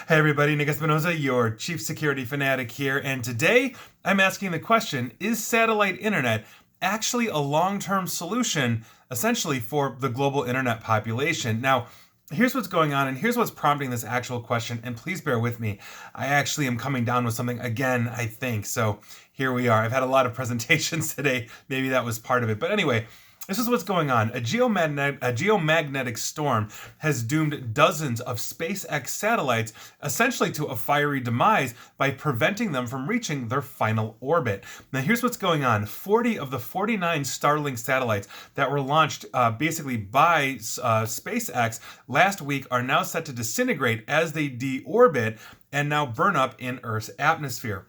Hey everybody, Nick Espinosa, your chief security fanatic here, and today I'm asking the question, is satellite internet actually a long-term solution, essentially, for the global internet population? Now, here's what's going on, and here's what's prompting this actual question, and please bear with me. I actually am coming down with something again, I think, so here we are. I've had a lot of presentations today, maybe that was part of it, but anyway, this is what's going on. A geomagnetic storm has doomed dozens of SpaceX satellites essentially to a fiery demise by preventing them from reaching their final orbit. Now here's what's going on. 40 of the 49 Starlink satellites that were launched basically by SpaceX last week are now set to disintegrate as they deorbit and now burn up in Earth's atmosphere.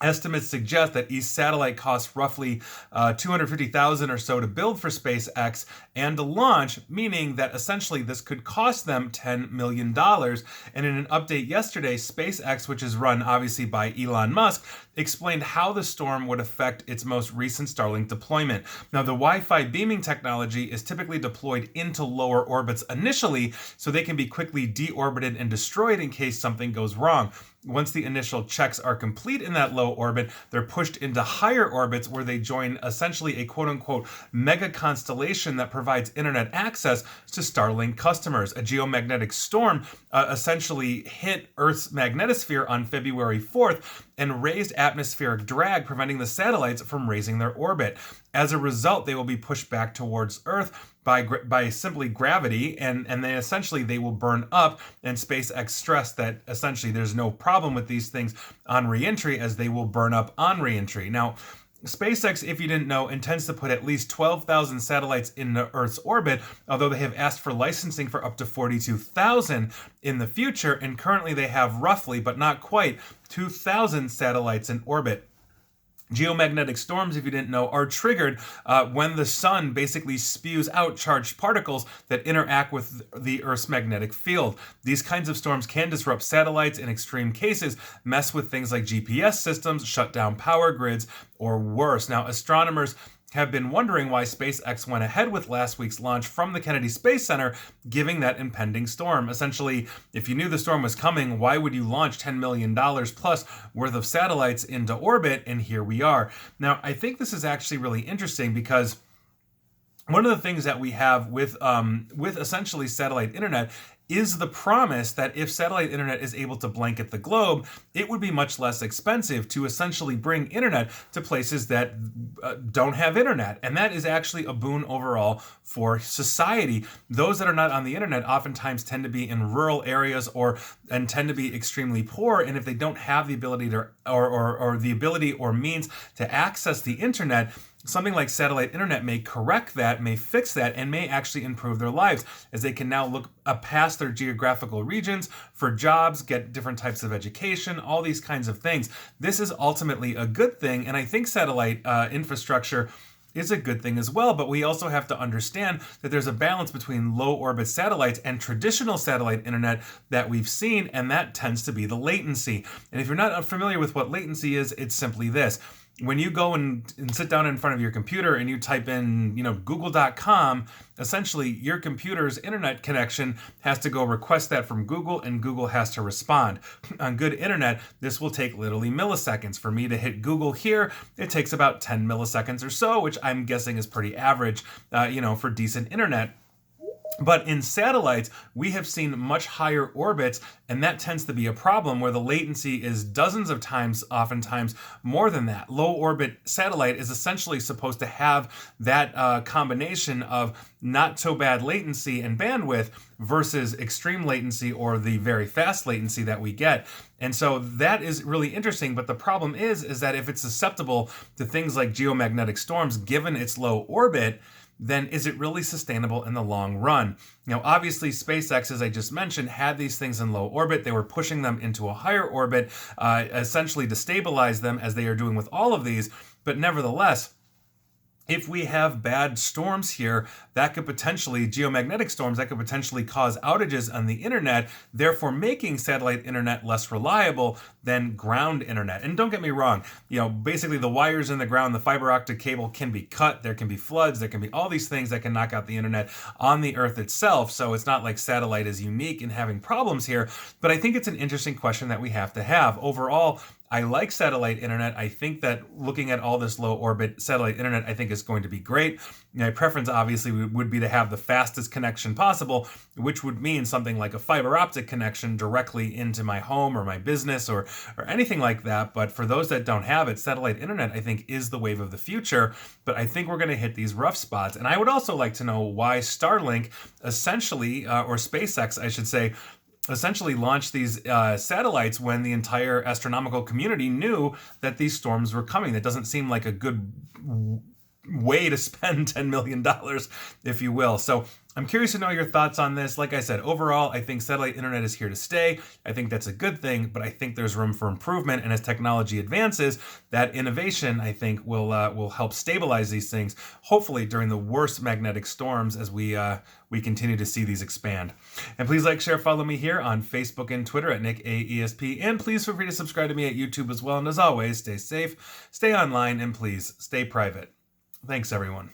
Estimates suggest that each satellite costs roughly $250,000 or so to build for SpaceX and to launch, meaning that essentially this could cost them $10 million. And in an update yesterday, SpaceX, which is run obviously by Elon Musk, explained how the storm would affect its most recent Starlink deployment. Now, the Wi-Fi beaming technology is typically deployed into lower orbits initially, so they can be quickly deorbited and destroyed in case something goes wrong. Once the initial checks are complete in that low orbit, they're pushed into higher orbits where they join essentially a quote-unquote mega constellation that provides internet access to Starlink customers. A geomagnetic storm essentially hit Earth's magnetosphere on February 4th and raised atmospheric drag, preventing the satellites from raising their orbit. As a result, they will be pushed back towards Earth by simply gravity, and then essentially they will burn up, and SpaceX stressed that essentially there's no problem with these things on re-entry, as they will burn up on re-entry. Now, SpaceX, if you didn't know, intends to put at least 12,000 satellites into Earth's orbit, although they have asked for licensing for up to 42,000 in the future, and currently they have roughly, but not quite, 2,000 satellites in orbit. Geomagnetic storms, if you didn't know, are triggered when the sun basically spews out charged particles that interact with the Earth's magnetic field. These kinds of storms can disrupt satellites, in extreme cases, mess with things like GPS systems, shut down power grids, or worse. Now, astronomers have been wondering why SpaceX went ahead with last week's launch from the Kennedy Space Center, giving that impending storm. Essentially, if you knew the storm was coming, why would you launch $10 million plus worth of satellites into orbit? And here we are. Now, I think this is actually really interesting because one of the things that we have with essentially satellite internet is the promise that if satellite internet is able to blanket the globe, it would be much less expensive to essentially bring internet to places that don't have internet. And that is actually a boon overall for society. Those that are not on the internet oftentimes tend to be in rural areas and tend to be extremely poor. And if they don't have the ability to or the ability or means to access the internet, something like satellite internet may correct that, may fix that, and may actually improve their lives, as they can now look past their geographical regions for jobs, get different types of education, all these kinds of things. This is ultimately a good thing, and I think satellite infrastructure is a good thing as well, but we also have to understand that there's a balance between low orbit satellites and traditional satellite internet that we've seen, and that tends to be the latency. And if you're not familiar with what latency is, it's simply this. When you go and sit down in front of your computer and you type in, google.com, essentially your computer's internet connection has to go request that from Google, and Google has to respond. On good internet, this will take literally milliseconds. For me to hit Google here, it takes about 10 milliseconds or so, which I'm guessing is pretty average, for decent internet. But in satellites, we have seen much higher orbits, and that tends to be a problem where the latency is dozens of times, oftentimes more than that. Low orbit satellite is essentially supposed to have that combination of not so bad latency and bandwidth versus extreme latency or the very fast latency that we get. And so that is really interesting, but the problem is that if it's susceptible to things like geomagnetic storms, given its low orbit, then is it really sustainable in the long run? Obviously, SpaceX, as I just mentioned, had these things in low orbit. They were pushing them into a higher orbit, essentially to stabilize them, as they are doing with all of these. But nevertheless, if we have bad storms here, that could potentially, geomagnetic storms, that could potentially cause outages on the internet, therefore making satellite internet less reliable than ground internet. And don't get me wrong, basically the wires in the ground, the fiber optic cable can be cut, there can be floods, there can be all these things that can knock out the internet on the Earth itself. So it's not like satellite is unique in having problems here, but I think it's an interesting question that we have to have. Overall, I like satellite internet. I think that looking at all this low orbit satellite internet, I think is going to be great. My preference obviously would be to have the fastest connection possible, which would mean something like a fiber optic connection directly into my home or my business or anything like that. But for those that don't have it, satellite internet, I think, is the wave of the future. But I think we're going to hit these rough spots. And I would also like to know why Starlink essentially, or SpaceX, I should say, essentially launched these satellites when the entire astronomical community knew that these storms were coming. That doesn't seem like a good way to spend $10 million, if you will. So I'm curious to know your thoughts on this. Like I said, overall, I think satellite internet is here to stay. I think that's a good thing, but I think there's room for improvement. And as technology advances, that innovation, I think, will help stabilize these things, hopefully during the worst magnetic storms as we continue to see these expand. And please like, share, follow me here on Facebook and Twitter at NickAESP. And please feel free to subscribe to me at YouTube as well. And as always, stay safe, stay online, and please stay private. Thanks, everyone.